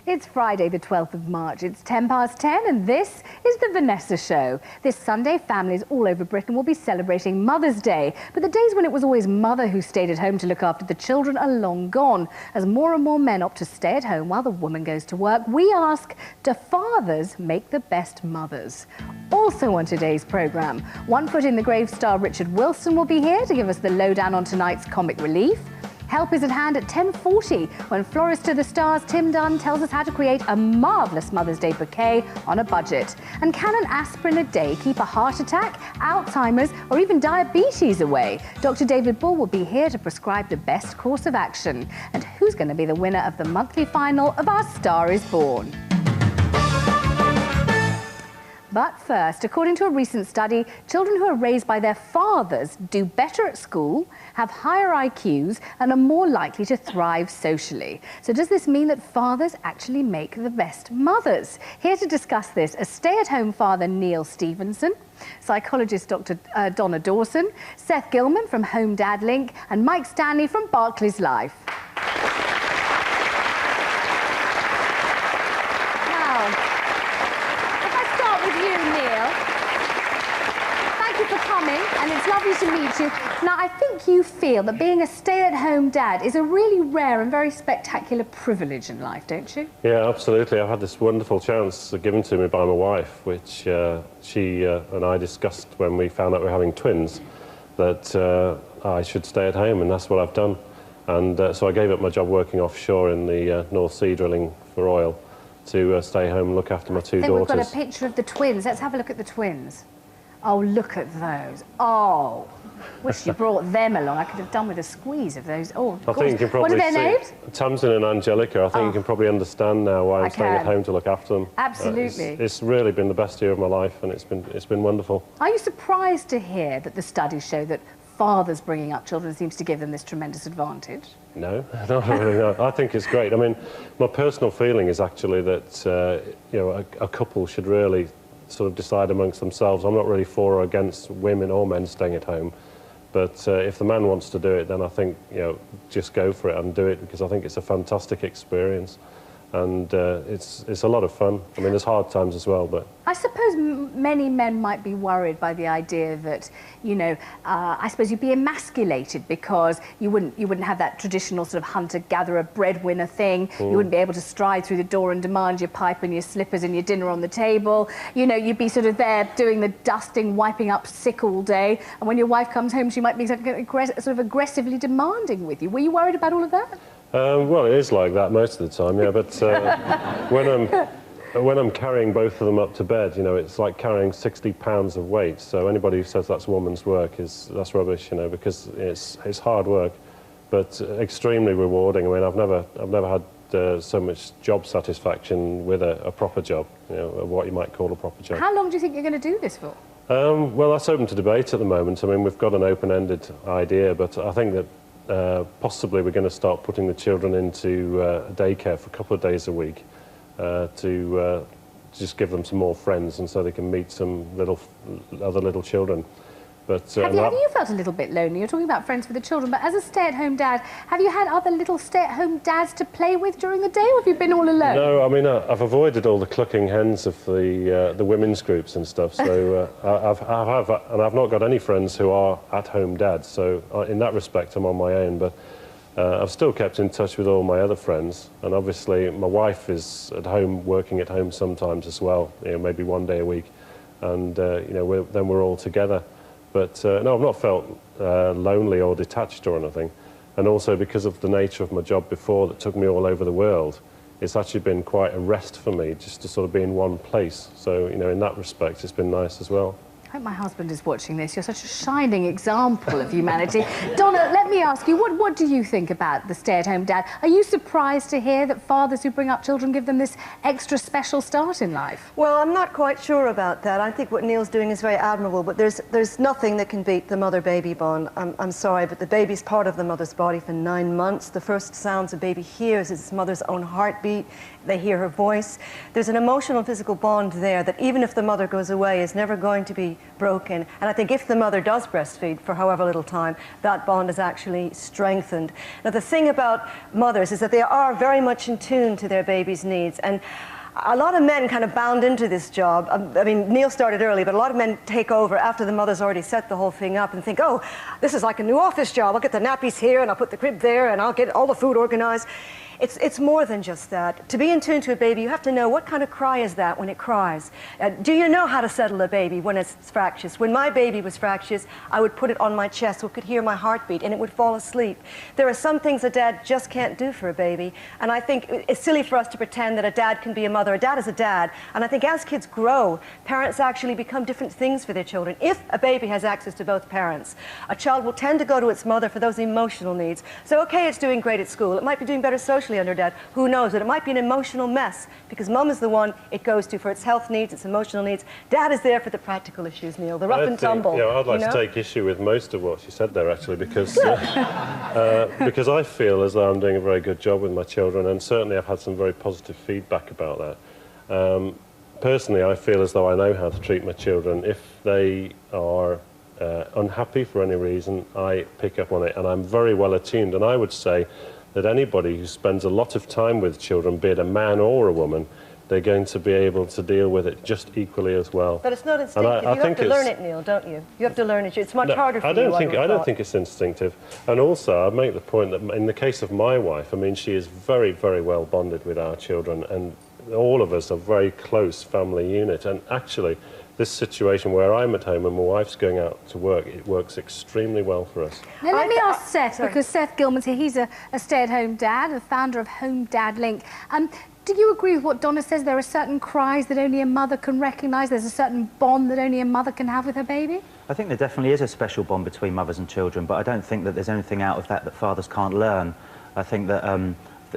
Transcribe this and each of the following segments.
It's Friday, the 12th of March. It's 10 past 10, and this is the Vanessa Show. This Sunday, families all over Britain will be celebrating Mother's Day. But the days when it was always mother who stayed at home to look after the children are long gone. As more and more men opt to stay at home while the woman goes to work, we ask, do fathers make the best mothers? Also on today's programme, One Foot in the Grave star Richard Wilson will be here to give us the lowdown on tonight's comic relief. Help is at hand at 10:40 when Florist to the Stars Tim Dunn tells us how to create a marvellous Mother's Day bouquet on a budget. And can an aspirin a day keep a heart attack, Alzheimer's or even diabetes away? Dr. David Bull will be here to prescribe the best course of action. And who's going to be the winner of the monthly final of Our Star is Born? But first, according to a recent study, children who are raised by their fathers do better at school, have higher IQs, and are more likely to thrive socially. So does this mean that fathers actually make the best mothers? Here to discuss this, a stay-at-home father, Neil Stevenson, psychologist Dr. Donna Dawson, Seth Gilman from Home Dad Link, and Mike Stanley from Barclays Life. And it's lovely to meet you. Now, I think you feel that being a stay-at-home dad is a really rare and very spectacular privilege in life, don't you? Yeah, absolutely. I've had this wonderful chance given to me by my wife, which she and I discussed when we found out we were having twins, that I should stay at home, and that's what I've done. And so I gave up my job working offshore in the North Sea drilling for oil to stay home and look after my two daughters. We've got a picture of the twins. Let's have a look at the twins. Oh, look at those. Oh, wish you brought them along. I could have done with a squeeze of those. Oh, I think you can probably what are their names? Tamsin and Angelica. I think you can probably understand now why I'm staying at home to look after them. Absolutely. It's really been the best year of my life, and it's been wonderful. Are you surprised to hear that the studies show that fathers bringing up children seems to give them this tremendous advantage? No, not really. No. I think it's great. I mean, my personal feeling is actually that you know, a couple should really sort of decide amongst themselves. I'm not really for or against women or men staying at home, but if the man wants to do it, then I think, you know, just go for it and do it, because I think it's a fantastic experience, and it's a lot of fun. I mean, there's hard times as well, but I suppose many men might be worried by the idea that, you know, I suppose you'd be emasculated because you wouldn't have that traditional sort of hunter-gatherer breadwinner thing. You wouldn't be able to stride through the door and demand your pipe and your slippers and your dinner on the table. You know, you'd be sort of there doing the dusting, wiping up sick all day, and when your wife comes home, she might be sort of aggressively demanding with you. Were you worried about all of that? Well, it is like that most of the time, yeah, but when I'm carrying both of them up to bed, you know, it's like carrying 60 pounds of weight. So anybody who says that's woman's work that's rubbish, you know, because it's hard work, but extremely rewarding. I mean, I've never had so much job satisfaction with a proper job, you know, what you might call a proper job. How long do you think you're going to do this for? Well, that's open to debate at the moment. I mean, we've got an open-ended idea, but I think that possibly we're going to start putting the children into daycare for a couple of days a week to just give them some more friends, and so they can meet some other little children. But have you felt a little bit lonely? You're talking about friends for the children, but as a stay-at-home dad, have you had other little stay-at-home dads to play with during the day, or have you been all alone? No, I mean, I've avoided all the clucking hens of the women's groups and stuff, so I've not got any friends who are at-home dads, so in that respect I'm on my own, but I've still kept in touch with all my other friends, and obviously my wife is at home, working at home sometimes as well, you know, maybe one day a week, and you know, then we're all together. But no, I've not felt lonely or detached or anything. And also because of the nature of my job before that took me all over the world, it's actually been quite a rest for me just to sort of be in one place. So, you know, in that respect, it's been nice as well. I hope my husband is watching this. You're such a shining example of humanity. Donna, let me ask you, what do you think about the stay-at-home dad? Are you surprised to hear that fathers who bring up children give them this extra special start in life? Well, I'm not quite sure about that. I think what Neil's doing is very admirable, but there's nothing that can beat the mother-baby bond. I'm sorry, but the baby's part of the mother's body for 9 months. The first sounds a baby hears is its mother's own heartbeat. They hear her voice. There's an emotional and physical bond there that even if the mother goes away is never going to be broken. And I think if the mother does breastfeed for however little time, that bond is actually strengthened. Now, the thing about mothers is that they are very much in tune to their baby's needs. And a lot of men kind of bound into this job. I mean, Neil started early, but a lot of men take over after the mother's already set the whole thing up and think, oh, this is like a new office job. I'll get the nappies here, and I'll put the crib there, and I'll get all the food organized. It's more than just that. To be in tune to a baby, you have to know what kind of cry is that when it cries. Do you know how to settle a baby when it's fractious? When my baby was fractious, I would put it on my chest so it could hear my heartbeat, and it would fall asleep. There are some things a dad just can't do for a baby, and I think it's silly for us to pretend that a dad can be a mother. A dad is a dad, and I think as kids grow, parents actually become different things for their children. If a baby has access to both parents, a child will tend to go to its mother for those emotional needs. So, okay, it's doing great at school. It might be doing better socially under dad, who knows, but it might be an emotional mess because mum is the one it goes to for its health needs, its emotional needs. Dad is there for the practical issues, Neil, the rough and tumble. I'd like to take issue with most of what she said there, actually, because because I feel as though I'm doing a very good job with my children, and certainly I've had some very positive feedback about that. Personally, I feel as though I know how to treat my children. If they are unhappy for any reason, I pick up on it, and I'm very well attuned, and I would say that anybody who spends a lot of time with children, be it a man or a woman, they're going to be able to deal with it just equally as well. But it's not instinctive. You have to learn it, Neil, don't you? You have to learn it. It's much harder for you. I don't think it's instinctive. And also, I make the point that in the case of my wife, I mean, she is very, very well bonded with our children, and all of us are a very close family unit. And actually, this situation where I'm at home and my wife's going out to work, it works extremely well for us. Now let me ask Seth, because Seth Gilman's here. He's a stay-at-home dad, the founder of Home Dad Link. Do you agree with what Donna says? There are certain cries that only a mother can recognise. There's a certain bond that only a mother can have with her baby? I think there definitely is a special bond between mothers and children, but I don't think that there's anything out of that fathers can't learn. I think that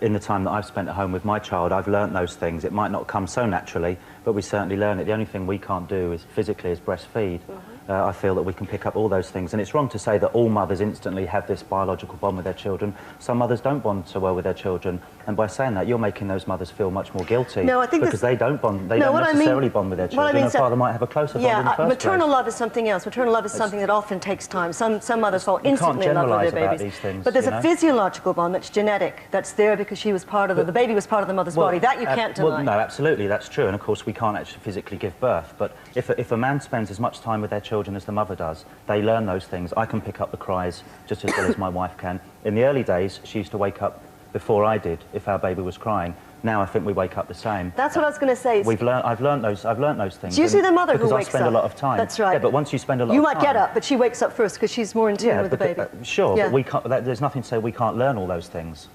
in the time that I've spent at home with my child, I've learnt those things. It might not come so naturally, but we certainly learn it. The only thing we can't do is physically is breastfeed. I feel that we can pick up all those things, and it's wrong to say that all mothers instantly have this biological bond with their children. Some mothers don't bond so well with their children, and by saying that, you're making those mothers feel much more guilty. No, I think because they don't bond. They don't necessarily bond with their children. A father might have a closer bond in the first maternal place. love is something else. Maternal love is something that often takes time. Some mothers fall instantly in love with their babies. These things, but there's a physiological bond that's genetic, that's there because she was part of the baby was part of the mother's body. That you can't deny. Well, no, absolutely, that's true. And of course, we can't actually physically give birth. But if a man spends as much time with their children as the mother does, they learn those things. I can pick up the cries just as well as my wife can. In the early days, she used to wake up before I did if our baby was crying. Now I think we wake up the same. That's what I was going to say. I've learned those things. Do you see the mother who wakes up? Because I spend a lot of time. That's right. Yeah, but once you spend a lot of time... You might get up, but she wakes up first because she's more in tune with the baby. Sure, but we can't, there's nothing to say we can't learn all those things.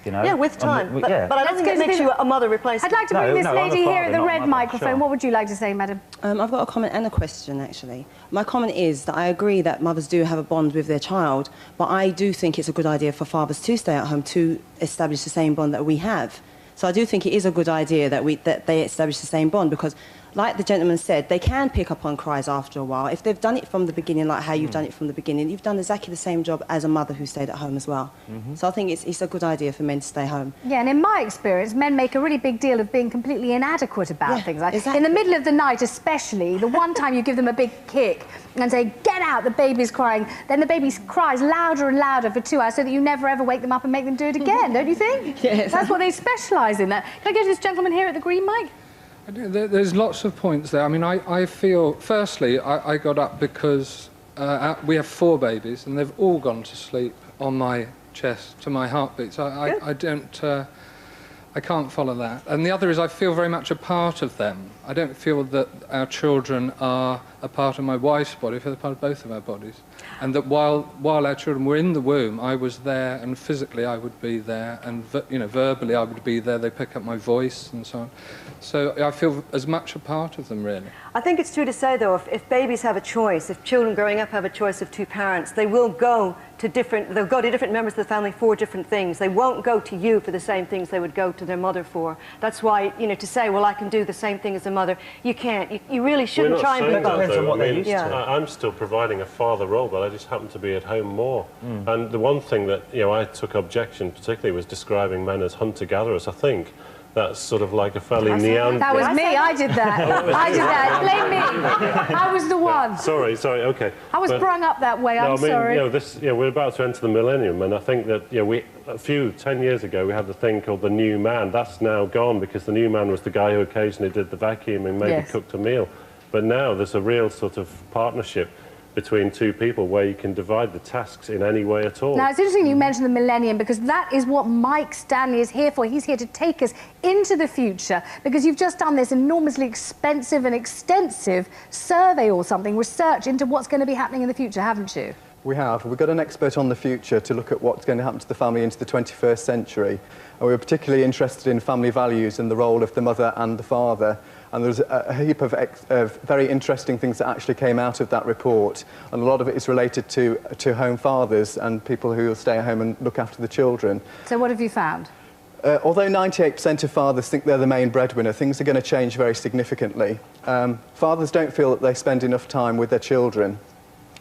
You know? Yeah, with time. But I don't think it makes you a mother replacement. I'd like to bring this lady here at the red microphone. Sure. What would you like to say, madam? I've got a comment and a question, actually. My comment is that I agree that mothers do have a bond with their child, but I do think it's a good idea for fathers to stay at home to establish the same bond that we have. So I do think it is a good idea that they establish the same bond, because like the gentleman said, they can pick up on cries after a while. If they've done it from the beginning, like how you've done it from the beginning, you've done exactly the same job as a mother who stayed at home as well. So I think it's a good idea for men to stay home. Yeah, and in my experience, men make a really big deal of being completely inadequate about things. Like exactly. In the middle of the night, especially, the one time you give them a big kick and say, get out, the baby's crying, then the baby cries louder and louder for 2 hours so that you never ever wake them up and make them do it again, don't you think? Yes. That's what they specialise in. That. Can I go to this gentleman here at the green mic? There's lots of points there. I mean, I feel, firstly, I got up because we have 4 babies and they've all gone to sleep on my chest to my heartbeat. So I can't follow that. And the other is I feel very much a part of them. I don't feel that our children are a part of my wife's body, I feel they're part of both of our bodies. And that while our children were in the womb, I was there, and physically I would be there, and verbally I would be there. They pick up my voice and so on. So I feel as much a part of them, really. I think it's true to say, though, if babies have a choice, if children growing up have a choice of 2 parents, they will go to different members of the family for different things. They won't go to you for the same things they would go to their mother for. That's why, to say, well, I can do the same thing as a mother, you can't. You really shouldn't try and be both. I'm still providing a father role, but I just happen to be at home more. And the one thing that I took objection particularly was describing men as hunter-gatherers. I think that's sort of like a fairly Neanderthal. That was me. I did that. I did that. Blame me. I was the one. Sorry, okay. I was brung up that way. I'm sorry. We're about to enter the millennium, and I think that 10 years ago, we had the thing called the new man. That's now gone, because the new man was the guy who occasionally did the vacuum and maybe cooked a meal. But now there's a real sort of partnership between two people where you can divide the tasks in any way at all. Now, it's interesting you mentioned the millennium, because that is what Mike Stanley is here for. He's here to take us into the future, because you've just done this enormously expensive and extensive survey or something, research into what's going to be happening in the future, haven't you? We have. We've got an expert on the future to look at what's going to happen to the family into the 21st century. And we were particularly interested in family values and the role of the mother and the father. And there's a heap of very interesting things that actually came out of that report. And a lot of it is related to home fathers and people who will stay at home and look after the children. So what have you found? Although 98% of fathers think they're the main breadwinner, things are going to change very significantly. Fathers don't feel that they spend enough time with their children.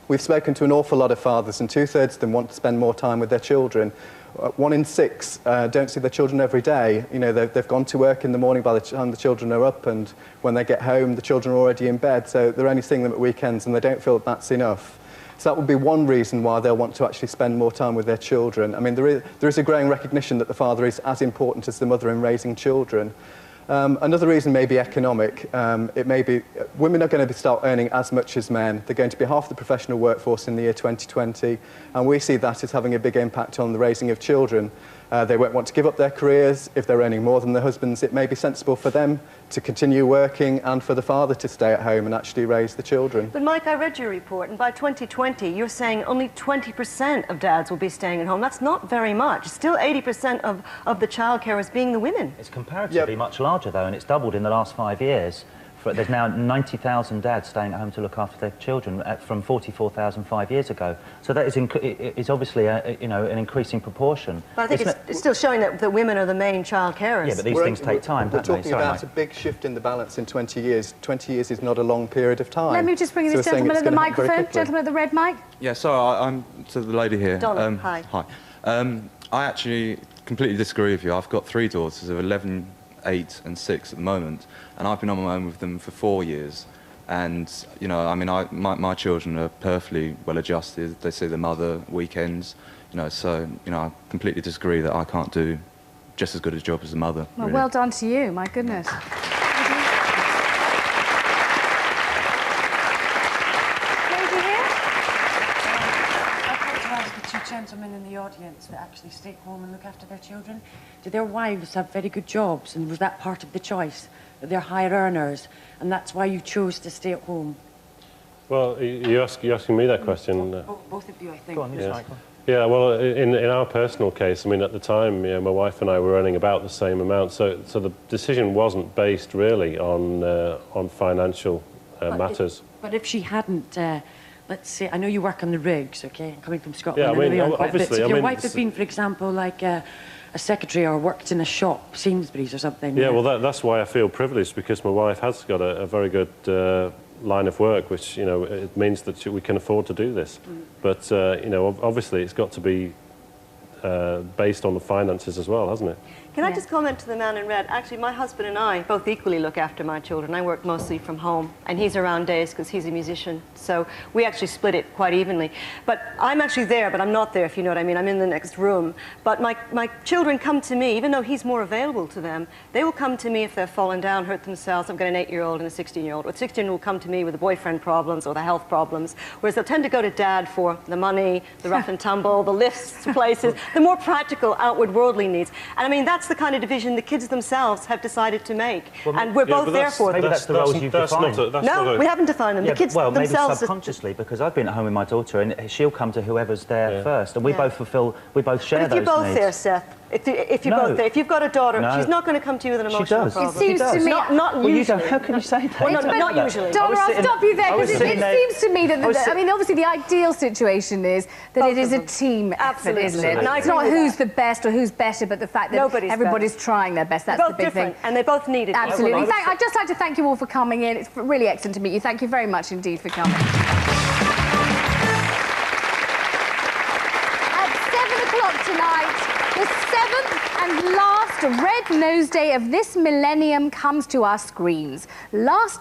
We've spoken to an awful lot of fathers, and 2/3 of them want to spend more time with their children. 1 in 6 don't see their children every day. You know, they've gone to work in the morning by the time the children are up, and when they get home, the children are already in bed, so they're only seeing them at weekends, and they don't feel that that's enough. So that would be one reason why they'll want to actually spend more time with their children. I mean, there is a growing recognition that the father is as important as the mother in raising children. Another reason may be economic. It may be women are going to start earning as much as men. They're going to be half the professional workforce in the year 2020, and we see that as having a big impact on the raising of children. They won't want to give up their careers. If they're earning more than their husbands, it may be sensible for them to continue working and for the father to stay at home and actually raise the children. But Mike, I read your report, and by 2020, you're saying only 20% of dads will be staying at home. That's not very much. Still 80% of the childcare is being the women. It's comparatively much larger, though, and it's doubled in the last 5 years. There's now 90,000 dads staying at home to look after their children from 44,000 5 years ago. So that is obviously an increasing proportion. But I think it's still showing that the women are the main child carers. Yeah, but these things take time, We're talking about a big shift in the balance in 20 years. 20 years is not a long period of time. Let me just bring this gentleman at the microphone. Gentleman at the red mic. Yeah, sorry, I'm to the lady here. Donna, hi. Hi. I actually completely disagree with you. I've got 3 daughters of 11, 8 and 6 at the moment, and I've been on my own with them for 4 years. And, you know, I mean, my children are perfectly well adjusted. They see their mother weekends, you know, so, you know, I completely disagree that I can't do just as good a job as a mother. Well, really. well done to you, my goodness. Gentlemen in the audience that actually stay home and look after their children, do their wives have very good jobs, and was that part of the choice, that they're higher earners, and that's why you chose to stay at home? Well, you're asking me that question. Both of you, I think. Go on, yeah. Yeah, well, in our personal case, I mean, at the time, you know, my wife and I were earning about the same amount, so the decision wasn't based really on financial matters. But if she hadn't, let's say, I know you work on the rigs, okay, coming from Scotland. Yeah, I mean, obviously, so if your wife had been, for example, like a secretary or worked in a shop, Sainsbury's or something. Yeah, well, that's why I feel privileged, because my wife has got a very good line of work, which, you know, it means that we can afford to do this. But, you know, obviously it's got to be based on the finances as well, hasn't it? Can I just comment to the man in red? Actually, my husband and I both equally look after my children. I work mostly from home, and he's around days because he's a musician. So we actually split it quite evenly. But I'm actually there, but I'm not there, if you know what I mean. I'm in the next room. But my children come to me, even though he's more available to them, they will come to me if they've fallen down, hurt themselves. I've got an 8-year-old and a 16-year-old. Or 16 will come to me with the boyfriend problems or the health problems, whereas they'll tend to go to Dad for the money, the rough and tumble, the lifts to places, the more practical, outward, worldly needs. And I mean, that's the kind of division the kids themselves have decided to make. Well, and we're both there for them. Maybe that's the roles you've defined. No, we haven't defined them. Yeah, the kids well, themselves... maybe subconsciously, because I've been at home with my daughter, and she'll come to whoever's there first, and we both fulfil, we both share those needs. But if you're both there, Seth, if you're both there, if you've got a daughter, she's not going to come to you with an emotional problem. It seems to me... Not usually. How can you say that? Well, not usually. Donna, I'll stop you there, because it seems to me that, I mean, obviously the ideal situation is that it is a team effort, isn't it? It's not who's the best or who's better, but the fact that everybody's trying their best. That's the big thing. And they both need it. Absolutely. I'd just like to thank you all for coming in. It's really excellent to meet you. Thank you very much indeed for coming. At 7 o'clock tonight, the 7th and last Red Nose Day of this millennium comes to our screens. Last time